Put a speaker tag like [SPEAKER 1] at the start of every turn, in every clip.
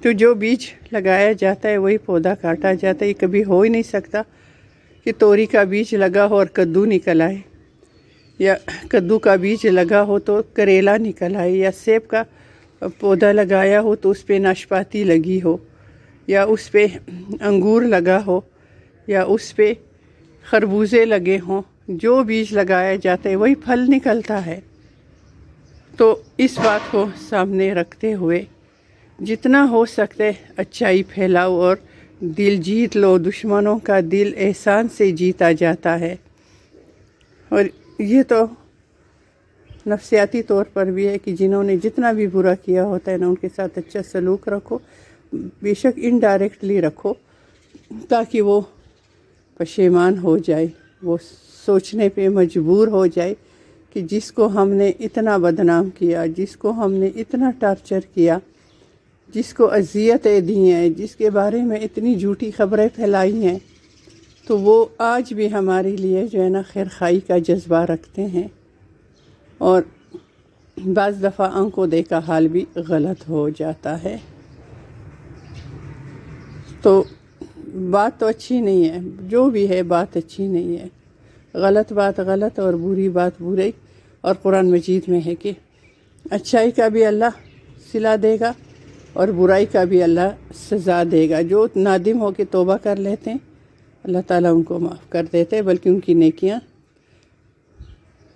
[SPEAKER 1] تو جو بیج لگایا جاتا ہے وہی پودا کاٹا جاتا ہے. یہ کبھی ہو ہی نہیں سکتا کہ توری کا بیج لگا ہو اور کدو نکل آئے، یا کدو کا بیج لگا ہو تو کریلا نکل آئے، یا سیب کا پودا لگایا ہو تو اس پہ ناشپاتی لگی ہو، یا اس پہ انگور لگا ہو، یا اس پہ خربوزے لگے ہوں. جو بیج لگایا جاتا ہے وہی پھل نکلتا ہے. تو اس بات کو سامنے رکھتے ہوئے جتنا ہو سکتے اچھائی پھیلاؤ اور دل جیت لو. دشمنوں کا دل احسان سے جیتا جاتا ہے. اور یہ تو نفسیاتی طور پر بھی ہے کہ جنہوں نے جتنا بھی برا کیا ہوتا ہے نا، ان کے ساتھ اچھا سلوک رکھو، بے شک انڈائریکٹلی رکھو، تاکہ وہ پشیمان ہو جائے، وہ سوچنے پہ مجبور ہو جائے کہ جس کو ہم نے اتنا بدنام کیا، جس کو ہم نے اتنا ٹارچر کیا، جس کو اذیتیں دی ہیں، جس کے بارے میں اتنی جھوٹی خبریں پھیلائی ہیں، تو وہ آج بھی ہمارے لیے جو ہے نا خیر خواہی کا جذبہ رکھتے ہیں. اور بعض دفعہ آنکھوں دیکھا حال بھی غلط ہو جاتا ہے. تو بات تو اچھی نہیں ہے، جو بھی ہے بات اچھی نہیں ہے. غلط بات غلط اور بری بات بری. اور قرآن مجید میں ہے کہ اچھائی کا بھی اللہ صلہ دے گا اور برائی کا بھی اللہ سزا دے گا. جو نادم ہو کے توبہ کر لیتے ہیں اللہ تعالیٰ ان کو معاف کر دیتے ہیں، بلکہ ان کی نیکیاں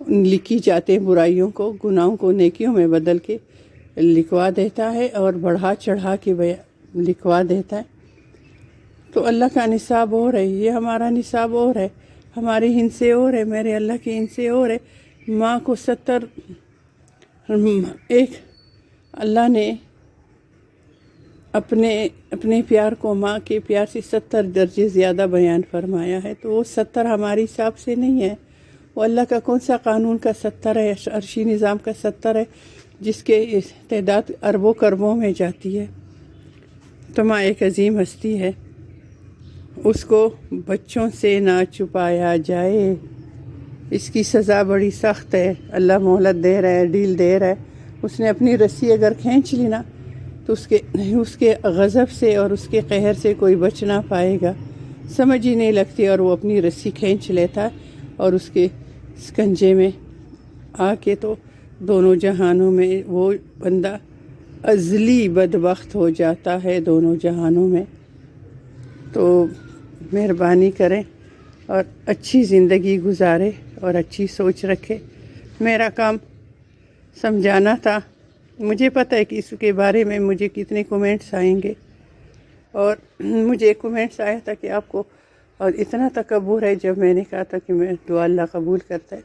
[SPEAKER 1] لکھی جاتے ہیں، برائیوں کو، گناہوں کو نیکیوں میں بدل کے لکھوا دیتا ہے اور بڑھا چڑھا کے لکھوا دیتا ہے. تو اللہ کا نصاب اور ہے، یہ ہمارا نصاب اور ہے، ہماری ہند سے اور ہے، میرے اللہ کی ہند سے اور ہے. ماں کو 70 اللہ نے اپنے پیار کو ماں کے پیار سے 70 درجے زیادہ بیان فرمایا ہے. تو وہ 70 ہمارے حساب سے نہیں ہے، وہ اللہ کا کون سا قانون کا 70 ہے، عرشی نظام کا 70 ہے، جس کے تعداد اربوں کربوں میں جاتی ہے. تو ماں ایک عظیم ہستی ہے، اس کو بچوں سے نہ چھپایا جائے. اس کی سزا بڑی سخت ہے. اللہ مہلت دے رہا ہے، ڈیل دے رہا ہے. اس نے اپنی رسی اگر کھینچ لی نا تو اس کے غضب سے اور اس کے قہر سے کوئی بچ نہ پائے گا. سمجھ ہی نہیں لگتی اور وہ اپنی رسی کھینچ لیتا اور اس کے سکنجے میں آ کے تو دونوں جہانوں میں وہ بندہ ازلی بدبخت ہو جاتا ہے، دونوں جہانوں میں. تو مہربانی کریں اور اچھی زندگی گزارے اور اچھی سوچ رکھے. میرا کام سمجھانا تھا. مجھے پتہ ہے کہ اس کے بارے میں مجھے کتنے کومنٹس آئیں گے، اور مجھے کومنٹس آیا تھا کہ آپ کو اور اتنا تکبر ہے. جب میں نے کہا تھا کہ میں دعا اللہ قبول کرتا ہے،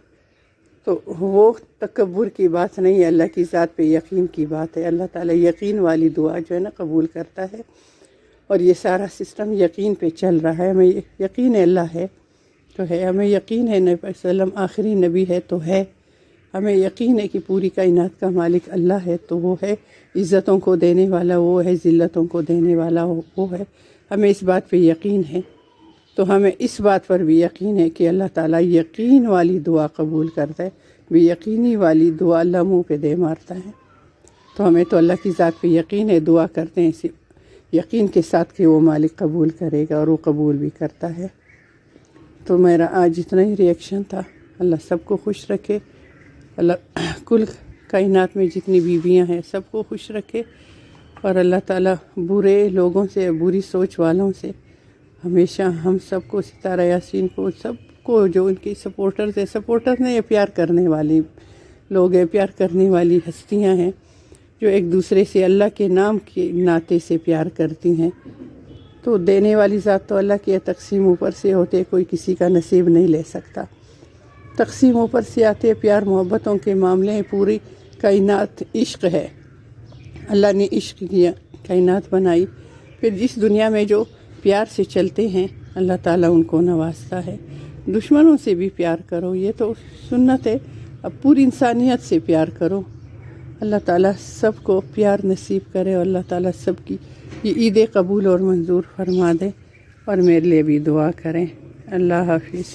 [SPEAKER 1] تو وہ تکبر کی بات نہیں ہے، اللہ کی ذات پہ یقین کی بات ہے. اللہ تعالیٰ یقین والی دعا جو ہے نا قبول کرتا ہے، اور یہ سارا سسٹم یقین پہ چل رہا ہے. ہمیں یقین ہے اللہ ہے تو ہے، ہمیں یقین ہے نبی صلی اللہ علیہ وسلم آخری نبی ہے تو ہے، ہمیں یقین ہے کہ پوری کائنات کا مالک اللہ ہے تو وہ ہے، عزتوں کو دینے والا وہ ہے، ذلتوں کو دینے والا وہ ہے. ہمیں اس بات پہ یقین ہے. تو ہمیں اس بات پر بھی یقین ہے کہ اللہ تعالیٰ یقین والی دعا قبول کرتا ہے. بے یقینی والی دعا اللہ منہ پہ دے مارتا ہے. تو ہمیں تو اللہ کی ذات پہ یقین ہے، دعا کرتے ہیں اسی یقین کے ساتھ کہ وہ مالک قبول کرے گا، اور وہ قبول بھی کرتا ہے. تو میرا آج اتنا ہی ریئیکشن تھا. اللہ سب کو خوش رکھے، اللہ کل کائنات میں جتنی بیویاں ہیں سب کو خوش رکھے، اور اللہ تعالیٰ برے لوگوں سے، بری سوچ والوں سے ہمیشہ ہم سب کو، ستارہ یاسین کو، سب کو جو ان کی سپورٹرز ہیں، سپورٹر نے یہ پیار کرنے والی لوگ ہیں، پیار کرنے والی ہستیاں ہیں جو ایک دوسرے سے اللہ کے نام کے ناطے سے پیار کرتی ہیں. تو دینے والی ذات تو اللہ کی ہے، تقسیم اوپر سے ہوتے، کوئی کسی کا نصیب نہیں لے سکتا. تقسیم اوپر سے آتے، پیار محبتوں کے معاملے ہیں. پوری کائنات عشق ہے، اللہ نے عشق کیا، کائنات بنائی. پھر جس دنیا میں جو پیار سے چلتے ہیں اللہ تعالیٰ ان کو نوازتا ہے. دشمنوں سے بھی پیار کرو، یہ تو سنت ہے. اب پوری انسانیت سے پیار کرو. اللہ تعالیٰ سب کو پیار نصیب کرے، اور اللہ تعالیٰ سب کی یہ عید قبول اور منظور فرما دے، اور میرے لیے بھی دعا کریں. اللہ حافظ.